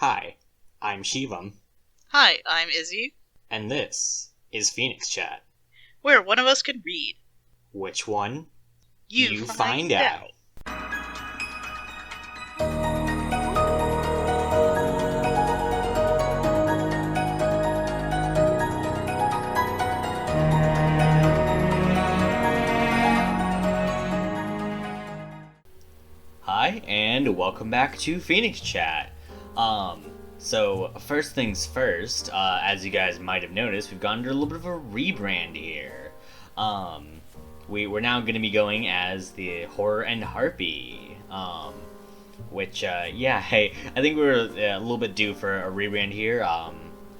Hi, I'm Shivam, Hi, I'm Izzy, and this is PhoenixChat. where one of us can read. Which one? You You find find out. out. Hi, and welcome back to PhoenixChat. So first things first, as you guys might have noticed, we've gone under a little bit of a rebrand here. We're now going to be going as the Horror and Harpy. Which, hey, I think we're a little bit due for a rebrand here.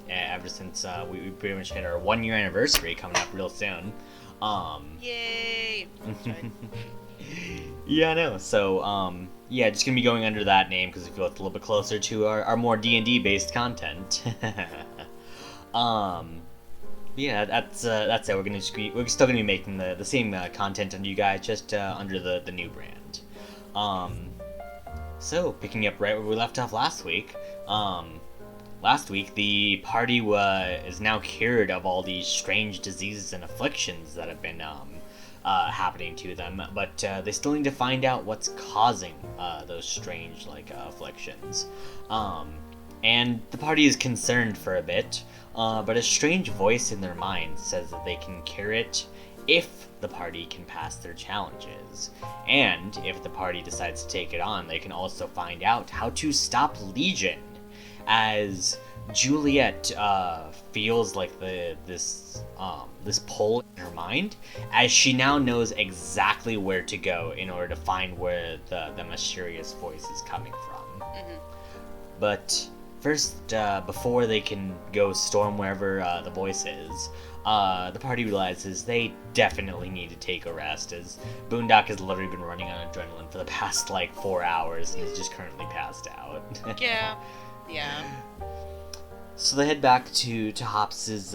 Ever since we pretty much hit our 1 year anniversary coming up real soon. Yay! Yeah, I know. So, just gonna be going under that name because we feel it's a little bit closer to our more D&D based content. That's it. We're still gonna be making the same content on you guys, just under the new brand. So picking up right where we left off last week. Last week, the party is now cured of all these strange diseases and afflictions that have been happening to them, but they still need to find out what's causing those strange afflictions. And the party is concerned for a bit, but a strange voice in their mind says that they can cure it if the party can pass their challenges. And if the party decides to take it on, they can also find out how to stop Legion, as Juliet feels like this pull in her mind, as she now knows exactly where to go in order to find where the mysterious voice is coming from. Mm-hmm. But first, before they can go storm wherever the voice is, the party realizes they definitely need to take a rest, as Boondock has literally been running on adrenaline for the past 4 hours and is just currently passed out. Yeah. So they head back to Hops's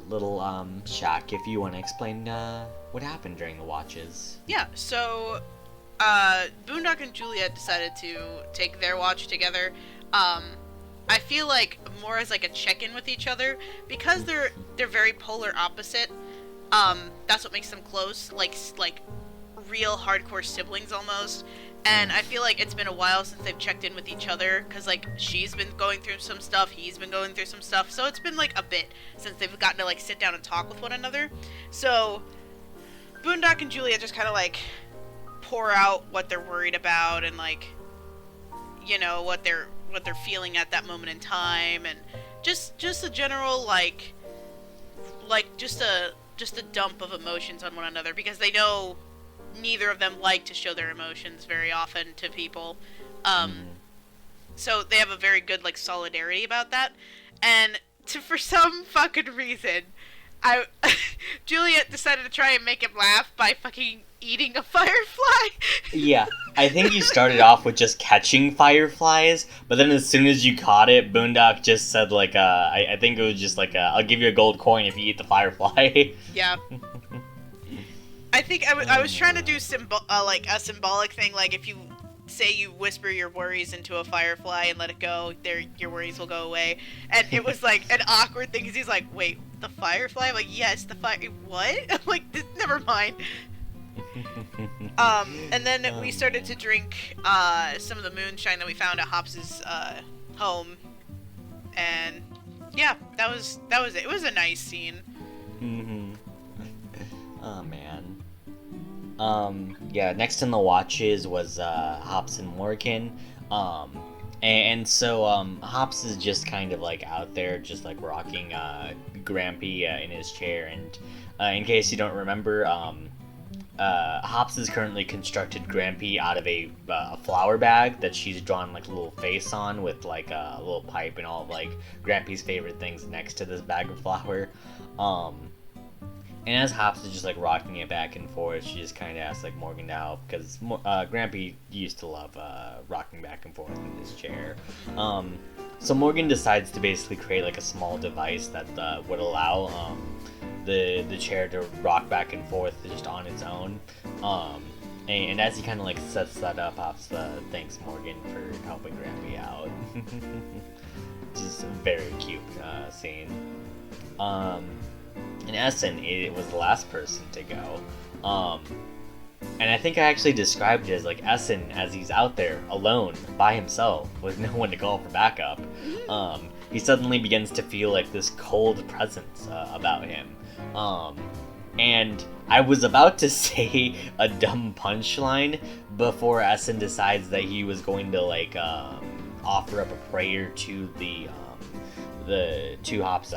little shack. If you want to explain what happened during the watches. Yeah, so, Boondock and Juliet decided to take their watch together. I feel like more as a check-in with each other, because they're very polar opposite. That's what makes them close, like real hardcore siblings almost. And I feel like it's been a while since they've checked in with each other, because she's been going through some stuff, he's been going through some stuff, so it's been a bit since they've gotten to sit down and talk with one another. So Boondock and Julia just kind of pour out what they're worried about, and what they're feeling at that moment in time, and just a general just a dump of emotions on one another, because they know neither of them like to show their emotions very often to people. So they have a very good solidarity about that. And for some fucking reason, Juliet decided to try and make him laugh by fucking eating a firefly. Yeah, I think you started off with just catching fireflies, but then as soon as you caught it, Boondock just said I think it was just I'll give you a gold coin if you eat the firefly. Yeah. I think I was trying to do a symbolic thing, if you say you whisper your worries into a firefly and let it go, your worries will go away. And it was an awkward thing, because he's like, wait, the firefly? I'm like, yes, the fire. What? I'm like, never mind. And then we started to drink some of the moonshine that we found at Hops's home, and yeah, that was it. It was a nice scene. Oh man. Next in the watches was Hops and Morgan. And so Hops is just kind of out there, just rocking Grampy in his chair. And in case you don't remember, Hops has currently constructed Grampy out of a flour bag that she's drawn a little face on, with a little pipe and all of Grampy's favorite things next to this bag of flour. And as Hops is just rocking it back and forth, she just kind of asks Morgan to help, because Grampy used to love rocking back and forth in his chair. So Morgan decides to basically create a small device that would allow the chair to rock back and forth just on its own. And as he kind of like sets that up, Hops thanks Morgan for helping Grampy out. Just a very cute scene. And Essen, it was the last person to go. And I think I actually described it as like Essen as he's out there alone by himself with no one to call for backup. He suddenly begins to feel like this cold presence about him. And I was about to say a dumb punchline before Essen decides that he was going to like offer up a prayer to the two Hops'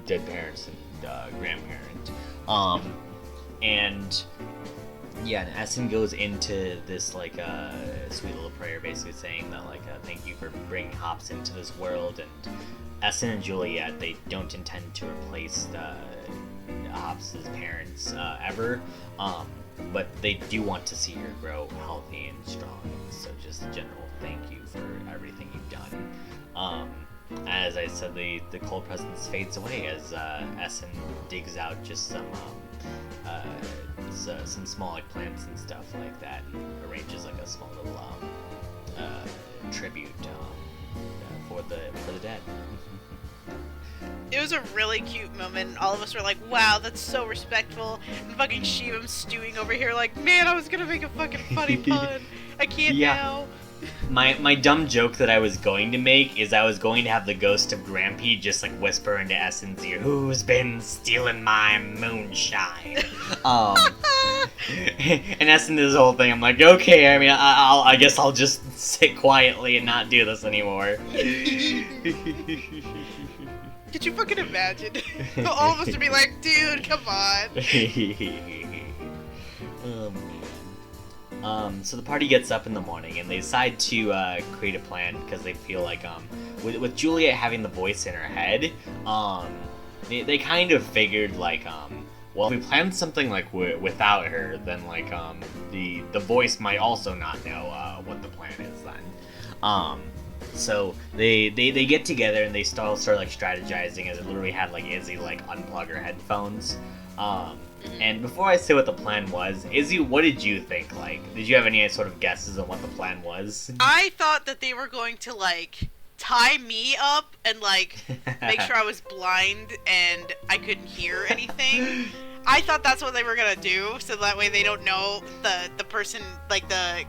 dead parents and grandparent. And Essen goes into this like sweet little prayer, basically saying that like thank you for bringing Hops into this world, and Essen and Juliet, they don't intend to replace Hops' parents ever, but they do want to see her grow healthy and strong. So just a general thank you for everything you've done. As I said, the cold presence fades away as Essen digs out just some small like plants and stuff like that, and arranges like a small little tribute for the dead. It was a really cute moment. All of us were like, wow, that's so respectful. And fucking Shivam stewing over here like, man, I was gonna make a fucking funny pun. I can't now. My dumb joke that I was going to make is I was going to have the ghost of Grampy just like whisper into Essen's ear, "Who's been stealing my moonshine?" And Essen did this whole thing. I'm like, okay, I mean, I guess I'll just sit quietly and not do this anymore. Could you fucking imagine? All of us would be like, dude, come on. So the party gets up in the morning and they decide to create a plan because they feel like with Juliet having the voice in her head, they kind of figured like well, if we planned something like without her, then like the voice might also not know what the plan is then. So they get together and they start like strategizing as it literally had like Izzy like unplug her headphones. And before I say what the plan was, Izzy, what did you think? Like, did you have any sort of guesses on what the plan was? I thought that they were going to like tie me up and like make sure I was blind and I couldn't hear anything. I thought that's what they were gonna do, so that way they don't know the person, like the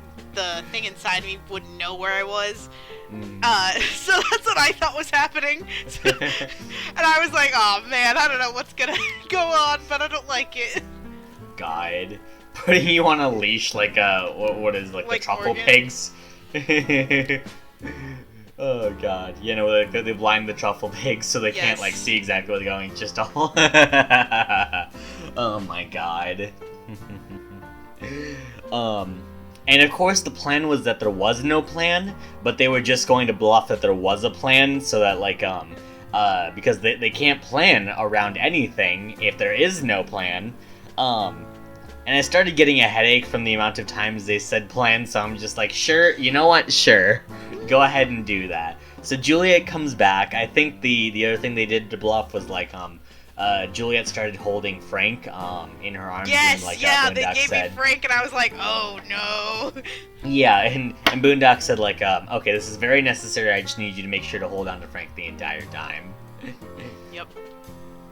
thing inside me wouldn't know where I was. So that's what I thought was happening. And I was like, oh man, I don't know what's gonna go on, but I don't like it. God. Putting you on a leash like what is like the truffle Morgan. pigs? Oh god. You know, like they blind the truffle pigs so they can't like see exactly where they're going. Just all oh my god. And of course the plan was that there was no plan, but they were just going to bluff that there was a plan so that like because they can't plan around anything if there is no plan. And I started getting a headache from the amount of times they said plan, so I'm just like, sure, you know what, sure, go ahead and do that. So Juliet comes back. I think the other thing they did to bluff was like Juliet started holding Frank in her arms. Yes, and, like, yeah, they Boondock gave said, me Frank, and I was like, oh no. Yeah, and Boondock said like, okay, this is very necessary. I just need you to make sure to hold on to Frank the entire time. Yep.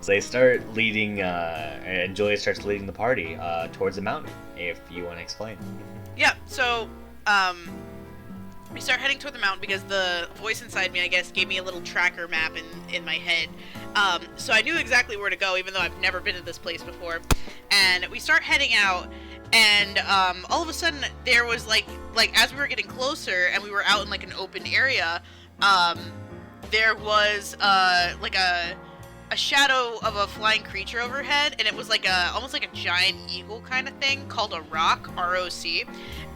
So they start leading, and Julia starts leading the party towards the mountain. If you want to explain. Yeah. So, we start heading toward the mountain because the voice inside me, I guess, gave me a little tracker map in my head. So I knew exactly where to go, even though I've never been to this place before. And we start heading out, and all of a sudden there was like as we were getting closer and we were out in like an open area, there was like a shadow of a flying creature overhead, and it was like almost like a giant eagle kind of thing called a roc, R-O-C.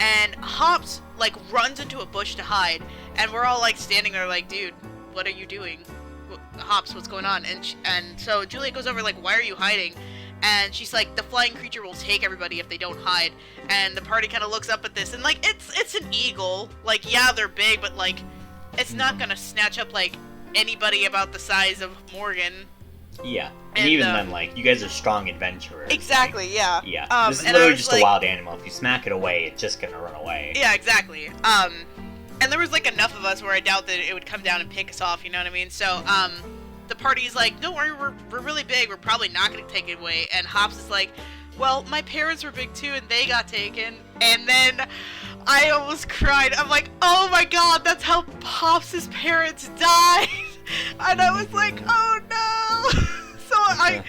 And Hops like runs into a bush to hide, and we're all like standing there like, dude, what are you doing? Hops, what's going on? And so Juliet goes over like, why are you hiding? And she's like, the flying creature will take everybody if they don't hide. And the party kind of looks up at this, and like, it's an eagle. Like, yeah, they're big, but like, it's not gonna snatch up like anybody about the size of Morgan. Yeah, and even then, like, you guys are strong adventurers. Exactly, like, yeah. Yeah, this is literally just a wild animal. If you smack it away, it's just gonna run away. Yeah, exactly. And there was, like, enough of us where I doubt that it would come down and pick us off, you know what I mean? So, the party's like, don't worry, we're really big, we're probably not gonna take it away. And Hops is like, well, my parents were big too, and they got taken. And then I almost cried. I'm like, oh my god, that's how Hops' parents died. And I was like, oh no. So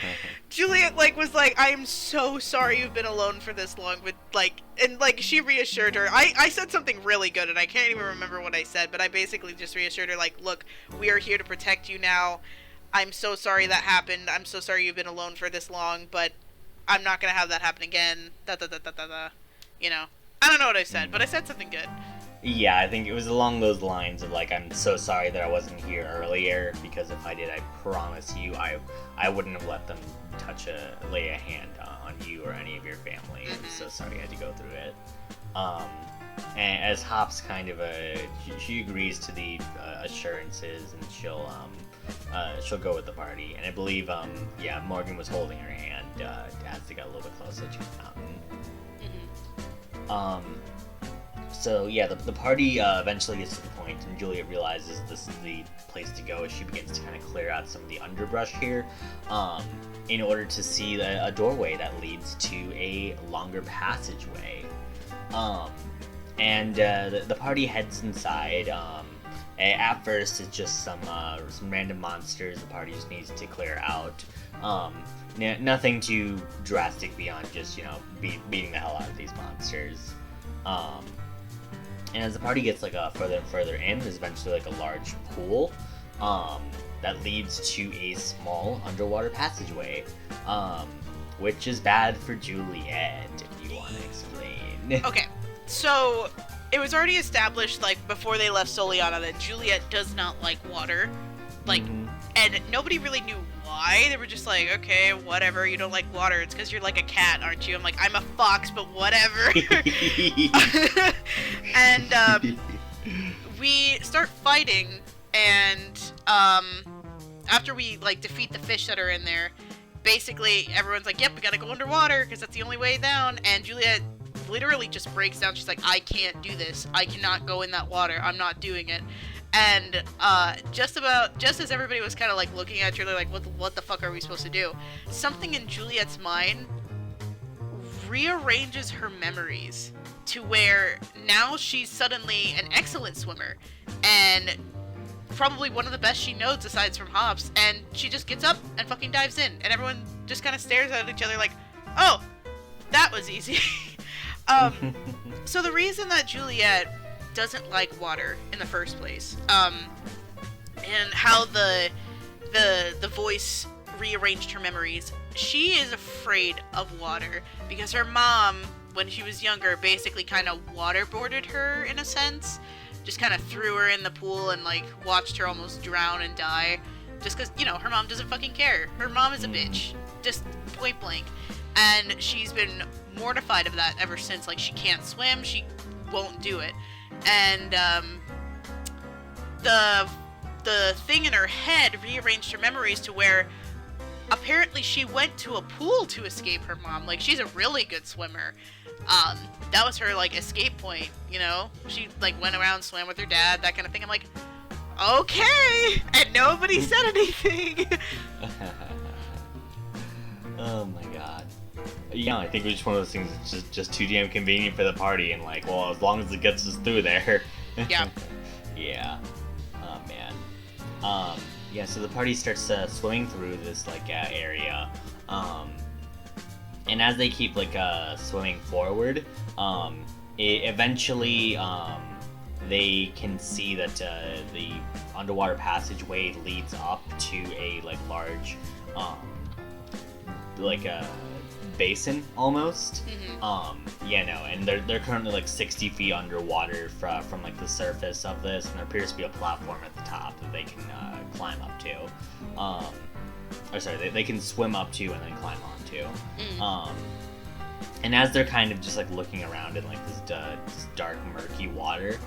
Juliet, like, was like, I am so sorry you've been alone for this long, but, like, and, like, she reassured her. I said something really good, and I can't even remember what I said, but I basically just reassured her, like, look, we are here to protect you now. I'm so sorry that happened. I'm so sorry you've been alone for this long, but I'm not gonna have that happen again. You know. I don't know what I said, but I said something good. Yeah, I think it was along those lines of, like, I'm so sorry that I wasn't here earlier, because if I did, I promise you, I wouldn't have let them lay a hand on you or any of your family. I'm so sorry I had to go through it. And as Hops kind of she agrees to the assurances, and she'll go with the party. And I believe, Morgan was holding her hand as they got a little bit closer to the mountain. So yeah, the party eventually gets to the point, and Juliet realizes this is the place to go as she begins to kind of clear out some of the underbrush here, in order to see a doorway that leads to a longer passageway. And the party heads inside. At first, it's just some random monsters the party just needs to clear out. Nothing too drastic beyond just, beating the hell out of these monsters. And as the party gets, like, further and further in, there's eventually, like, a large pool that leads to a small underwater passageway, which is bad for Juliet, if you want to explain. Okay, so it was already established, like, before they left Soliana that Juliet does not like water, like, and nobody really knew why. They were just like, okay, whatever, you don't like water, it's because you're like a cat, aren't you? I'm like, I'm a fox, but whatever. And we start fighting, and after we, like, defeat the fish that are in there, basically everyone's like, yep, we gotta go underwater because that's the only way down. And Juliet literally just breaks down. She's like, I can't do this, I cannot go in that water, I'm not doing it. And just as everybody was kind of, like, looking at Juliet like, what the fuck are we supposed to do, something in Juliet's mind rearranges her memories to where now she's suddenly an excellent swimmer, and probably one of the best she knows aside from Hops, and she just gets up and fucking dives in, and everyone just kind of stares at each other like, oh, that was easy. So the reason that Juliet doesn't like water in the first place, and how the voice rearranged her memories, she is afraid of water because her mom, when she was younger, basically kind of waterboarded her in a sense. Just kind of threw her in the pool and, like, watched her almost drown and die. Just because, her mom doesn't fucking care. Her mom is a bitch. Just point blank. And she's been mortified of that ever since. Like, she can't swim. She won't do it. And, the thing in her head rearranged her memories to where apparently she went to a pool to escape her mom. Like, she's a really good swimmer. That was her, like, escape point, She, like, went around, swam with her dad, that kind of thing. I'm like, okay! And nobody said anything! Oh my god. Yeah, I think it was just one of those things that's just too damn convenient for the party, and, like, well, as long as it gets us through there. Yeah. Yeah. Oh, man. Yeah, so the party starts swimming through this, like, area, and as they keep, like, swimming forward, eventually, they can see that the underwater passageway leads up to a, like, large, like a basin almost. And they're currently, like, 60 feet underwater from like the surface of this, and there appears to be a platform at the top that they can climb up to. They can swim up to and then climb onto. And as they're kind of just, like, looking around in, like, this dark, murky water,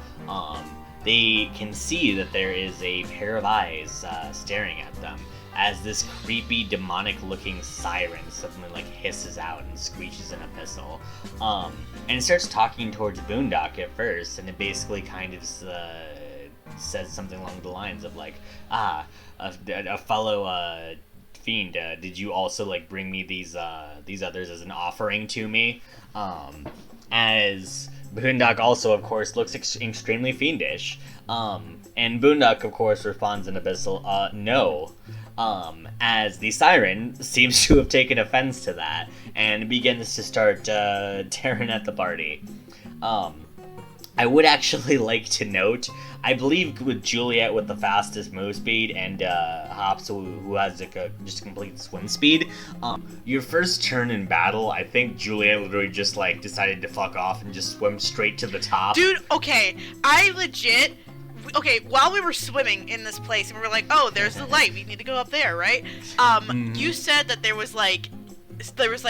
they can see that there is a pair of eyes staring at them as this creepy, demonic-looking siren suddenly like hisses out and screeches an abyssal. And it starts talking towards Boondock at first, and it basically kind of says something along the lines of like, a fellow fiend, did you also like bring me these others as an offering to me? As Boondock also, of course, looks extremely fiendish. And Boondock, of course, responds in abyssal, no. As the siren seems to have taken offense to that and begins to start tearing at the party. I would actually like to note, I believe with Juliet with the fastest move speed and Hops who has like just a complete swim speed, your first turn in battle, I think Juliet literally just like decided to fuck off and just swim straight to the top. Dude, okay, I legit... Okay, while we were swimming in this place, and we were like, oh, there's the light, we need to go up there, right? You said that there was like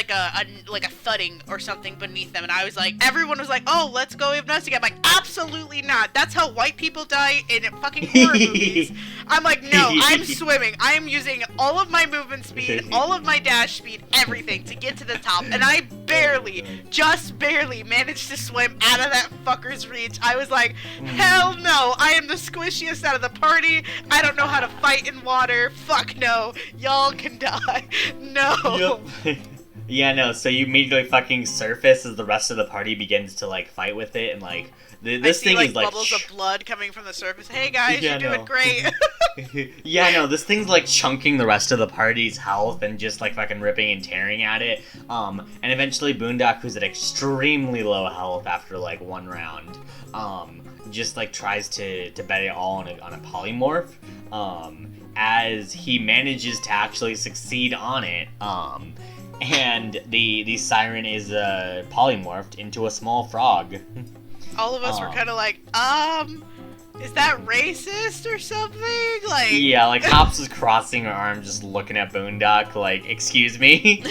a thudding or something beneath them, and I was like, everyone was like, oh, let's go investigate. I'm like, absolutely not. That's how white people die in fucking horror movies. I'm like, no, I'm swimming. I am using all of my movement speed, all of my dash speed, everything to get to the top, and I just barely managed to swim out of that fucker's reach. I was like, hell no, I am the squishiest out of the party. I don't know how to fight in water. Fuck no. Y'all can die. No. Yep. Yeah, no, so you immediately fucking surface as the rest of the party begins to, like, fight with it, and, like, this thing is, like... bubbles of blood coming from the surface. Hey, guys, you're doing great. Yeah, no, this thing's, like, chunking the rest of the party's health and just, like, fucking ripping and tearing at it. And eventually Boondock, who's at extremely low health after, like, one round, just, like, tries to bet it all on a polymorph. As he manages to actually succeed on it, and the siren is polymorphed into a small frog. All of us were kind of like, is that racist or something? Like, yeah, like Hops is crossing her arms, just looking at Boondock, like, excuse me.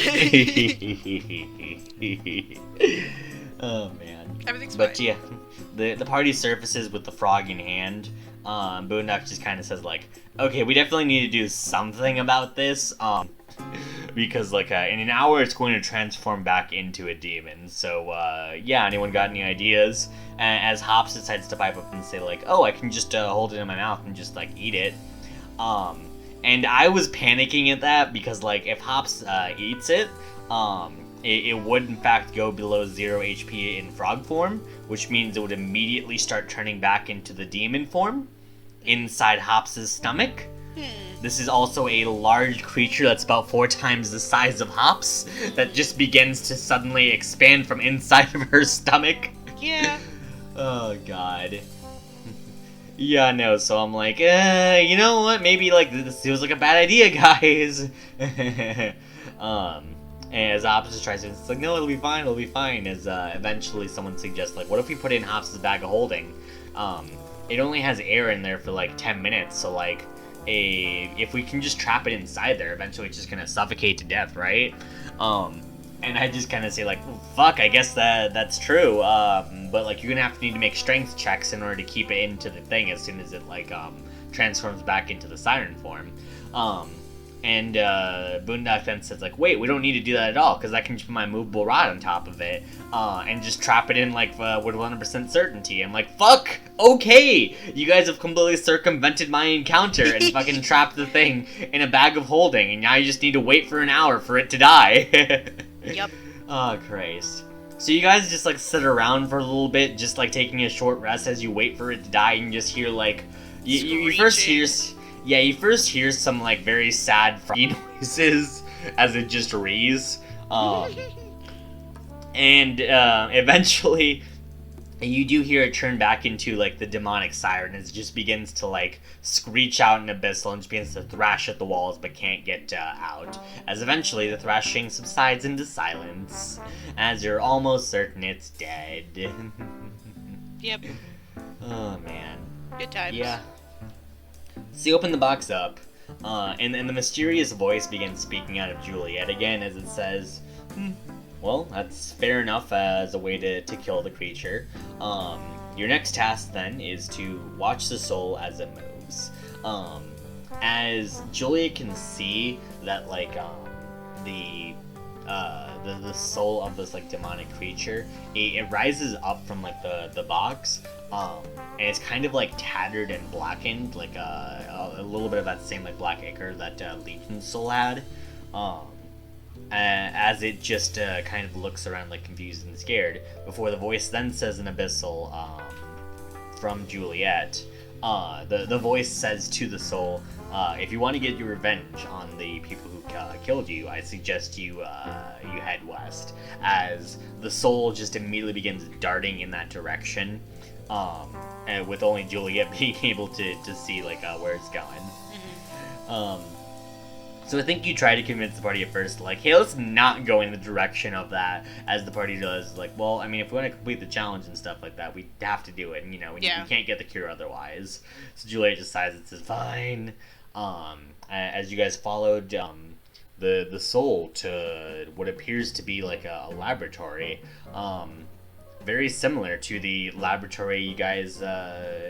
Oh man. Everything's fine. But yeah, the party surfaces with the frog in hand. Boondock just kind of says like, okay, we definitely need to do something about this. Because, like, in an hour it's going to transform back into a demon. So, yeah, anyone got any ideas? As Hops decides to pipe up and say, like, oh, I can just hold it in my mouth and just, like, eat it. And I was panicking at that because, like, if Hops eats it, it would, in fact, go below 0 HP in frog form, which means it would immediately start turning back into the demon form inside Hops' stomach. This is also a large creature that's about 4 times the size of Hops that just begins to suddenly expand from inside of her stomach. Yeah. Oh, God. Yeah, no, so I'm like, you know what, maybe, like, this feels like a bad idea, guys. As Hops tries to, it's like, no, it'll be fine, as eventually someone suggests, like, what if we put it in Hops' bag of holding? It only has air in there for, like, 10 minutes, so, like, if we can just trap it inside there, eventually it's just gonna suffocate to death, right? And I just kind of say, like, fuck, I guess that's true, but, like, you're gonna need to make strength checks in order to keep it into the thing as soon as it, like, transforms back into the siren form. And Boondock then says, like, wait, we don't need to do that at all, because I can just put my movable rod on top of it, and just trap it in, like, with 100% certainty. I'm like, fuck, okay! You guys have completely circumvented my encounter and fucking trapped the thing in a bag of holding, and now you just need to wait for an hour for it to die. Yep. Oh, Christ. So you guys just, like, sit around for a little bit, just, like, taking a short rest as you wait for it to die, and you just hear, like, you first hear... Yeah, you first hear some, like, very sad froggy noises as it just rees. And eventually, you do hear it turn back into, like, the demonic siren as it just begins to, like, screech out in abyssal and just begins to thrash at the walls but can't get out. As eventually, the thrashing subsides into silence as you're almost certain it's dead. Yep. Oh, man. Good times. Yeah. So you open the box up, and the mysterious voice begins speaking out of Juliet again as it says, well, that's fair enough as a way to kill the creature. your next task then is to watch the soul as it moves. As Julia can see that the soul of this demonic creature, it rises up from the box, and it's kind of tattered and blackened, a little bit of that same black ichor that Legion's soul had. As it just kind of looks around confused and scared, before the voice then says in Abyssal, from Juliet, the voice says to the soul, if you want to get your revenge on the people who killed you, I suggest you head west. As the soul just immediately begins darting in that direction, and with only Juliet being able to see where it's going. Mm-hmm. So I think you try to convince the party at first, hey, let's not go in the direction of that, as the party does, well, I mean, if we want to complete the challenge and stuff like that, we have to do it, and, we can't get the cure otherwise. So Juliet decides it says, fine. As you guys followed the soul to what appears to be a laboratory, very similar to the laboratory you guys got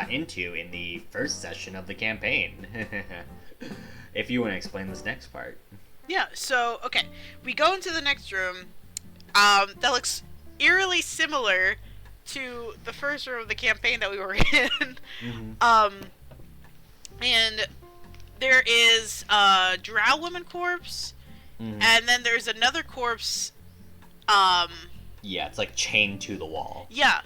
into in the first session of the campaign. If you want to explain this next part. Yeah, so, okay. We go into the next room. That looks eerily similar to the first room of the campaign that we were in. Mm-hmm. And there is a Drow Woman corpse, mm-hmm. and then there's another corpse, yeah, it's chained to the wall. Yeah.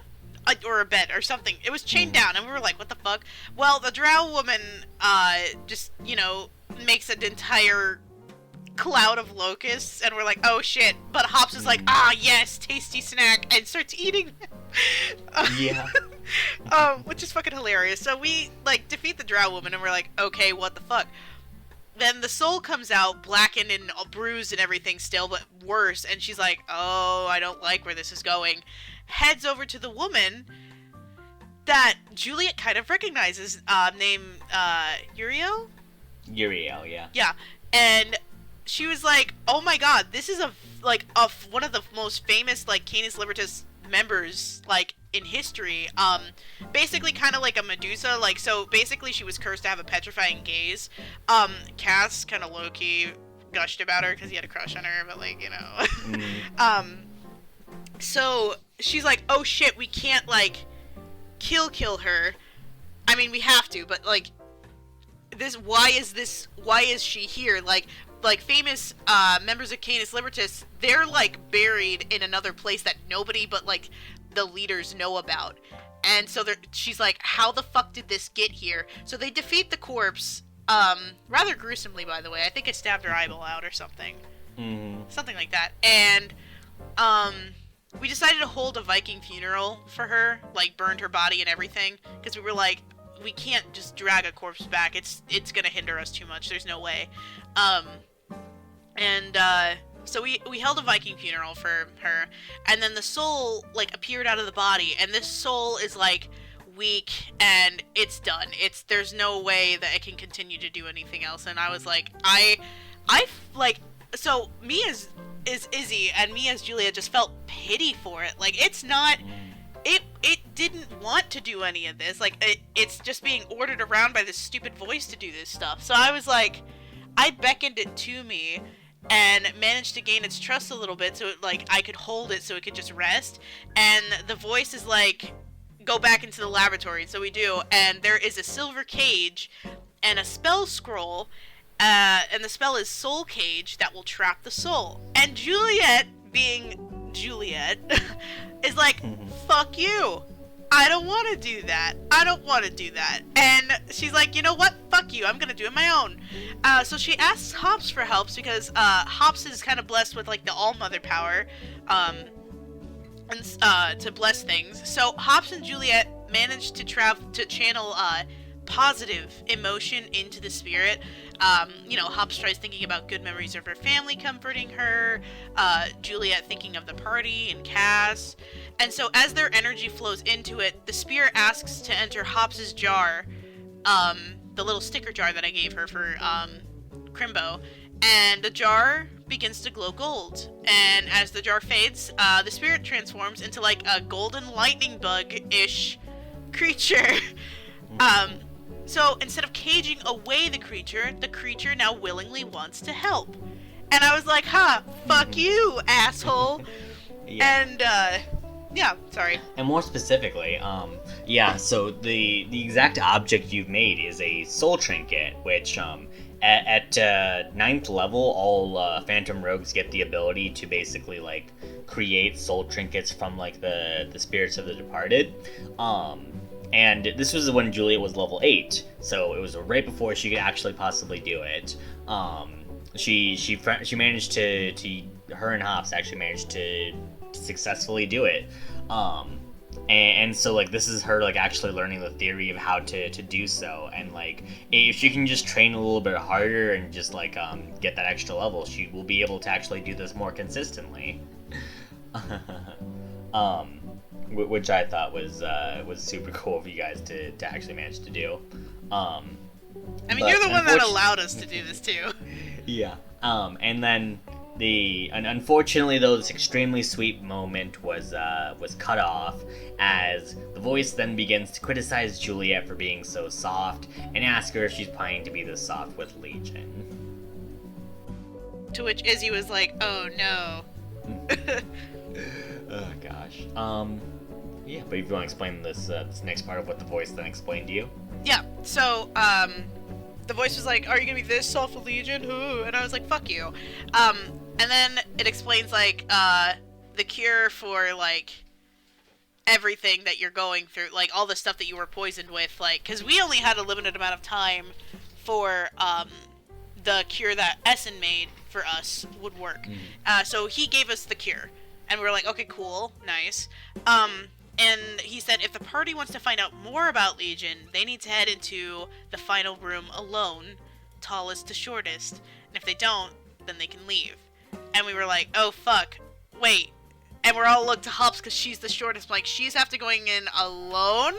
Or a bed or something. It was chained down, and we were like, what the fuck? Well, the Drow Woman, just, makes an entire cloud of locusts, and we're like, oh shit. But Hops is like, yes, tasty snack, and starts eating them. Yeah. Which is fucking hilarious. So we, defeat the Drow Woman, and we're like, okay, what the fuck? Then the soul comes out, blackened and bruised and everything still, but worse, and she's like, oh, I don't like where this is going. Heads over to the woman that Juliet kind of recognizes, named Uriel? Uriel, yeah. Yeah, and she was like, oh my god, this is one of the most famous, Canis Libertas members, in history. Basically kind of like a Medusa, so basically she was cursed to have a petrifying gaze. Cass kind of low-key gushed about her because he had a crush on her, but so she's like, oh shit, we can't kill her. I mean, we have to, but why is she here? Famous members of Canis Libertas, they're buried in another place that nobody but the leaders know about. And so she's like, how the fuck did this get here? So they defeat the corpse, rather gruesomely, by the way. I think I stabbed her eyeball out or something. Mm-hmm. Something like that. And we decided to hold a Viking funeral for her, burned her body and everything, because we were like, we can't just drag a corpse back. It's gonna hinder us too much. There's no way. So we held a Viking funeral for her, and then the soul appeared out of the body, and this soul is weak, and it's done. There's no way that it can continue to do anything else. And I was like, so me as Izzy and me as Julia just felt pity for it. It's not, it didn't want to do any of this. It's just being ordered around by this stupid voice to do this stuff. So I was like, I beckoned it to me and managed to gain its trust a little bit, so it, I could hold it so it could just rest. And the voice is go back into the laboratory. So we do, and there is a silver cage and a spell scroll, and the spell is Soul Cage that will trap the soul. And Juliet, being Juliet, is like, fuck you. I don't want to do that. I don't want to do that. And she's like, you know what? Fuck you. I'm going to do it my own. So she asks Hops for help because Hops is kind of blessed with the All-Mother power and to bless things. So Hops and Juliet managed to channel positive emotion into the spirit. Hops tries thinking about good memories of her family comforting her, Juliet thinking of the party and Cass. And so as their energy flows into it, the spirit asks to enter Hops's jar, the little sticker jar that I gave her for Crimbo. And the jar begins to glow gold. And as the jar fades, the spirit transforms into like a golden lightning bug-ish creature. So instead of caging away the creature now willingly wants to help. And I was like, fuck you, asshole. Yeah. And, yeah, sorry. And more specifically, so the exact object you've made is a soul trinket, which, at 9th level, all phantom rogues get the ability to basically, like, create soul trinkets from, like, the spirits of the departed. And this was when Julia was level 8, so it was right before she could actually possibly do it. She managed to her and Hops actually managed to successfully do it. And so, like, this is her, like, actually learning the theory of how to do so. And, like, if she can just train a little bit harder and just, like, get that extra level, she will be able to actually do this more consistently. Which I thought was super cool for you guys to actually manage to do. I mean, you're the one that allowed us to do this too. Yeah. And then unfortunately, though, this extremely sweet moment was cut off as the voice then begins to criticize Juliet for being so soft and ask her if she's planning to be this soft with Legion. To which Izzy was like, "Oh no." Oh gosh. Yeah, but if you want to explain this next part of what the voice then explained to you. Yeah. So, the voice was like, "Are you gonna be this soft with Legion?" And I was like, "Fuck you." And then it explains, like, the cure for, like, everything that you're going through, like, all the stuff that you were poisoned with, like, because we only had a limited amount of time for, the cure that Essen made for us would work. So he gave us the cure, and we were like, okay, cool, nice. And he said if the party wants to find out more about Legion, they need to head into the final room alone, tallest to shortest, and if they don't, then they can leave. And we were like, oh fuck, wait. And we're all looked to Hops because she's the shortest. I'm like, she's have to going in alone?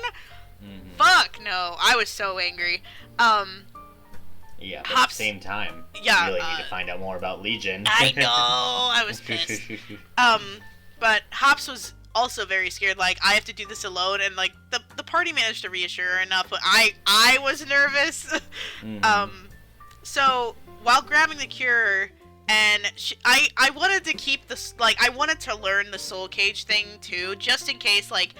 Fuck no. I was so angry. Yeah, but Hops, at the same time, yeah, you really need to find out more about Legion. I know, I was pissed. But Hops was also very scared, like, I have to do this alone, and, like, the party managed to reassure her enough, but I was nervous. So, while grabbing the cure, and I wanted to keep this, like, I wanted to learn the soul cage thing, too, just in case, like,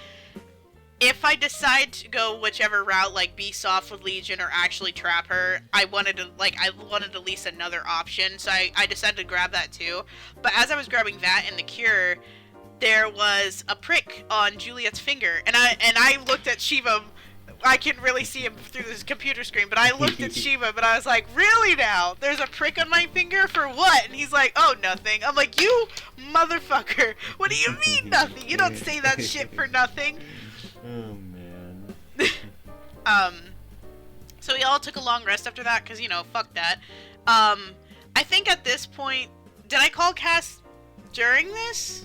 if I decide to go whichever route, like, be soft with Legion or actually trap her, I wanted at least another option, so I decided to grab that, too. But as I was grabbing that and the cure, there was a prick on Juliet's finger, and I looked at Shivam. I can really see him through this computer screen, but I looked at Shivam, and I was like, really now? There's a prick on my finger for what? And he's like, oh, nothing. I'm like, you motherfucker. What do you mean nothing? You don't say that shit for nothing. Oh, man. So we all took a long rest after that, because, you know, fuck that. I think at this point, did I call Cass during this?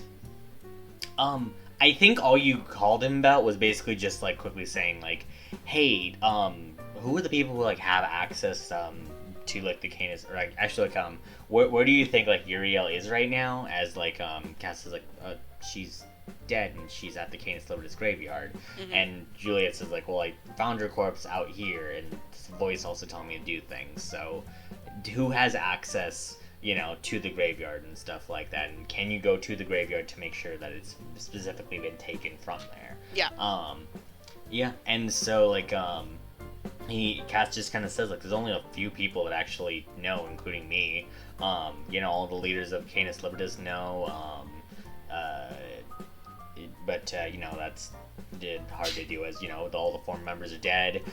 I think all you called him about was basically just, like, quickly saying, like, hey, who are the people who, like, have access, to, like, the Canis, or, like, actually, like, where do you think, like, Uriel is right now, as, like, Cass is, like, she's dead, and she's at the Canis Libertas graveyard, and Juliet says, like, well, I found her corpse out here, and this voice also telling me to do things, so, who has access, you know, to the graveyard and stuff like that, and can you go to the graveyard to make sure that it's specifically been taken from there? Yeah. Yeah, and so, like, Cass just kind of says, like, there's only a few people that actually know, including me. You know, all the leaders of Canis Libertas know, but, you know, that's hard to do as, you know, all the former members are dead.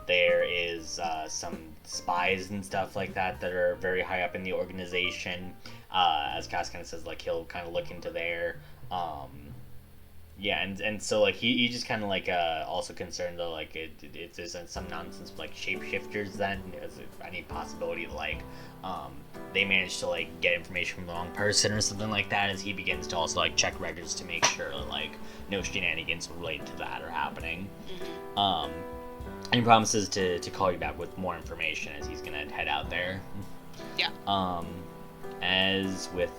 There is some spies and stuff like that that are very high up in the organization. As Cass kind of says, like, he'll kind of look into there. Yeah, and so, like, he just kind of, like, also concerned, though, like, it isn't some nonsense with, like, shapeshifters then, is any possibility that, like, they managed to, like, get information from the wrong person or something like that, as he begins to also, like, check records to make sure that, like, no shenanigans related to that are happening. And he promises to call you back with more information as he's gonna head out there. Yeah. As with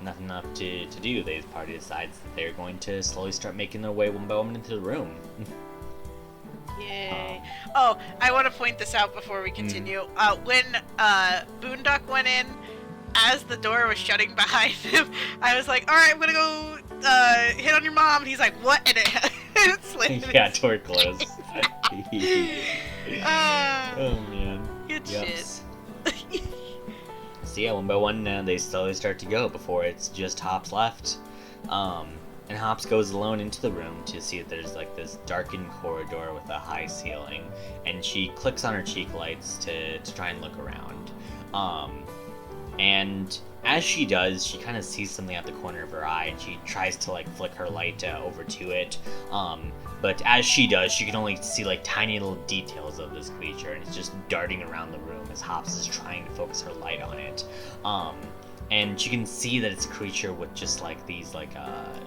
nothing left to do, the party decides that they're going to slowly start making their way one by one into the room. Yay. Oh, I want to point this out before we continue. When Boondock went in, as the door was shutting behind him, I was like, alright, I'm gonna go hit on your mom. And he's like, what? And it slammed. Yeah, door closed. Oh man. Good shit. So yeah, one by one, they slowly start to go before it's just Hops left. And Hops goes alone into the room to see that there's like this darkened corridor with a high ceiling, and she clicks on her cheek lights to try and look around. And as she does, she kind of sees something at the corner of her eye, and she tries to like flick her light over to it. But as she does, she can only see like tiny little details of this creature, and it's just darting around the room as Hops is trying to focus her light on it. And you can see that it's a creature with just like these like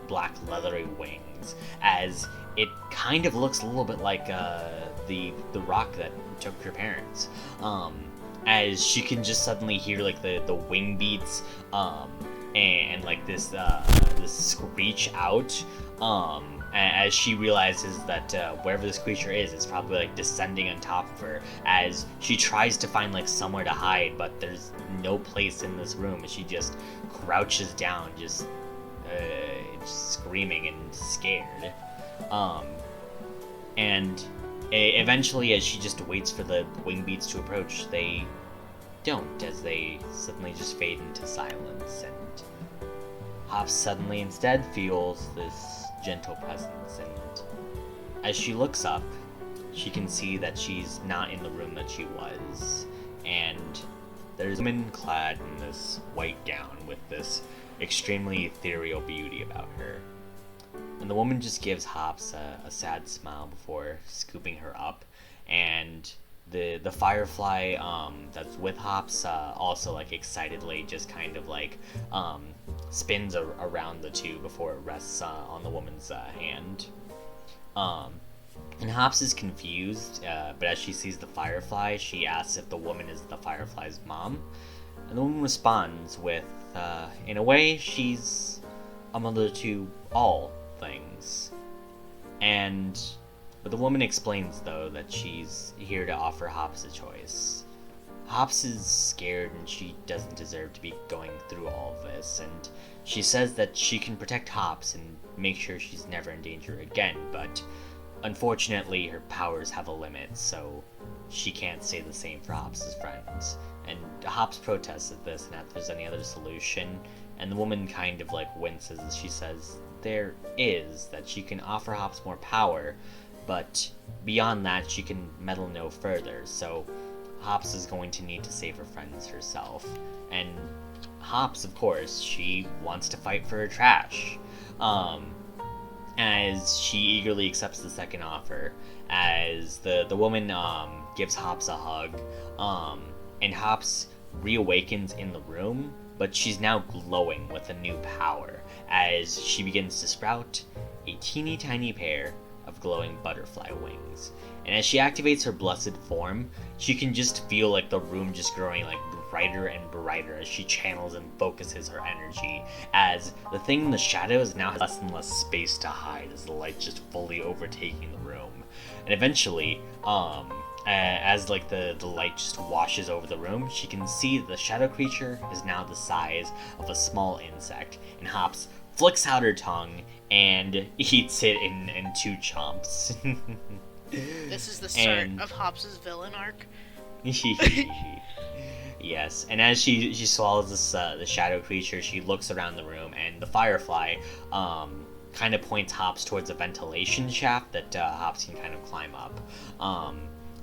black leathery wings, as it kind of looks a little bit like the rock that took your parents. As she can just suddenly hear like the wing beats and like this screech out as she realizes that wherever this creature is, it's probably like descending on top of her, as she tries to find like somewhere to hide, but there's no place in this room, as she just crouches down, just screaming and scared. And eventually, as she just waits for the wing beats to approach, they don't, as they suddenly just fade into silence, and Hops suddenly instead feels this gentle presence, and as she looks up, she can see that she's not in the room that she was, and there's a woman clad in this white gown with this extremely ethereal beauty about her. And the woman just gives Hops a sad smile before scooping her up, and the firefly that's with Hops also like excitedly just kind of like spins around the two before it rests on the woman's hand. And Hops is confused, but as she sees the firefly, she asks if the woman is the firefly's mom, and the woman responds with, in a way, she's a mother to all things. But the woman explains, though, that she's here to offer Hops a choice. Hops is scared and she doesn't deserve to be going through all of this, and she says that she can protect Hops and make sure she's never in danger again, but unfortunately her powers have a limit, so she can't say the same for Hops' friends. And Hops protests at this and if there's any other solution, and the woman kind of like winces as she says there is, that she can offer Hops more power, but beyond that she can meddle no further, so Hops is going to need to save her friends herself. And Hops, of course, she wants to fight for her trash, as she eagerly accepts the second offer, as the woman gives Hops a hug, and Hops reawakens in the room, but she's now glowing with a new power, as she begins to sprout a teeny tiny pair of glowing butterfly wings. And as she activates her blessed form, she can just feel like the room just growing like brighter and brighter as she channels and focuses her energy, as the thing in the shadows now has less and less space to hide as the light just fully overtaking the room. And eventually, as like the light just washes over the room, she can see that the shadow creature is now the size of a small insect, and Hops flicks out her tongue and eats it in 2 chomps. This is the start of Hops' villain arc. Yes, and as she swallows this the shadow creature, she looks around the room, and the firefly kind of points Hops towards a ventilation shaft that Hops can kind of climb up.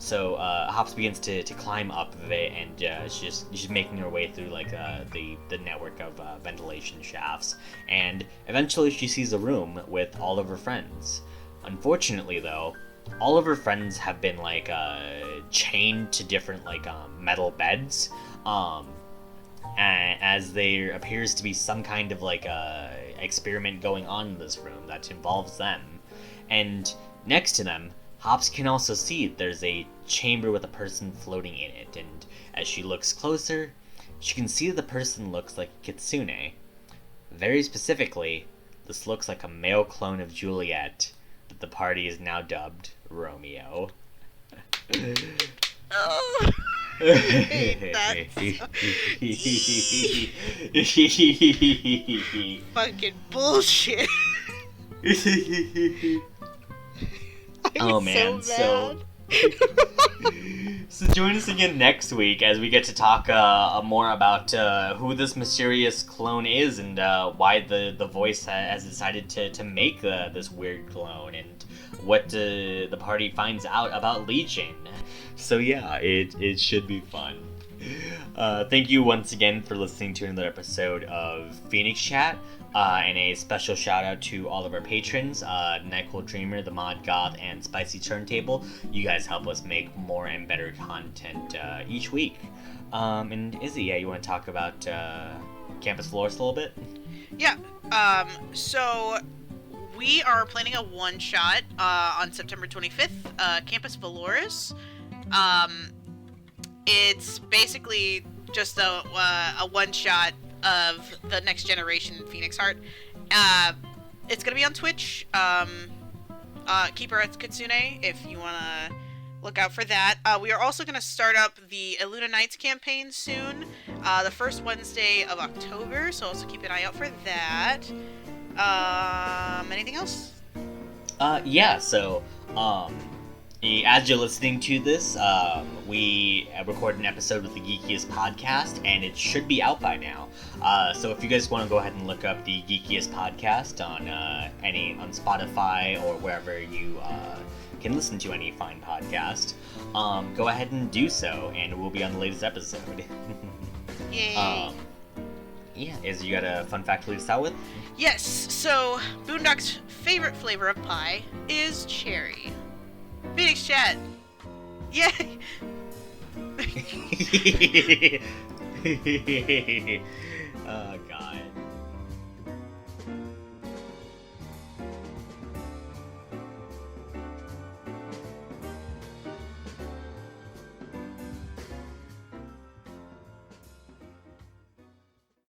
So Hops begins to climb up of it, and she's making her way through like the network of ventilation shafts, and eventually she sees a room with all of her friends. Unfortunately, though, all of her friends have been like chained to different like metal beds, as there appears to be some kind of like experiment going on in this room that involves them. And next to them, Hops can also see there's a chamber with a person floating in it, and as she looks closer, she can see that the person looks like a kitsune. Very specifically, this looks like a male clone of Juliet that the party is now dubbed Romeo. Oh, I hate that. Fucking bullshit. Oh man, so join us again next week as we get to talk more about who this mysterious clone is and why the voice has decided to make this weird clone and what the party finds out about Legion. So yeah, it should be fun. Thank you once again for listening to another episode of PhoenixChat. And a special shout out to all of our patrons, Nyquil Dreamer, The Mod Goth, and Spicy Turntable. You guys help us make more and better content each week. And Izzy, yeah, you want to talk about Campus Flores a little bit? Yeah, so we are planning a one-shot on September 25th, Campus Valores. It's basically just a one-shot of the next generation Phoenix Heart. It's gonna be on Twitch. Keep her at Kitsune if you wanna look out for that. We are also gonna start up the Illuna Nights campaign soon, the first Wednesday of October, so also keep an eye out for that. Anything else? Yeah, so as you're listening to this, we recorded an episode with the Geekiest podcast, and it should be out by now. So if you guys want to go ahead and look up the Geekiest podcast on Spotify or wherever you can listen to any fine podcast, go ahead and do so, and we'll be on the latest episode. Yay! Yeah, you got a fun fact to lead us out with? Yes. So Boondock's favorite flavor of pie is cherry. PhoenixChat! Yay! Oh, God.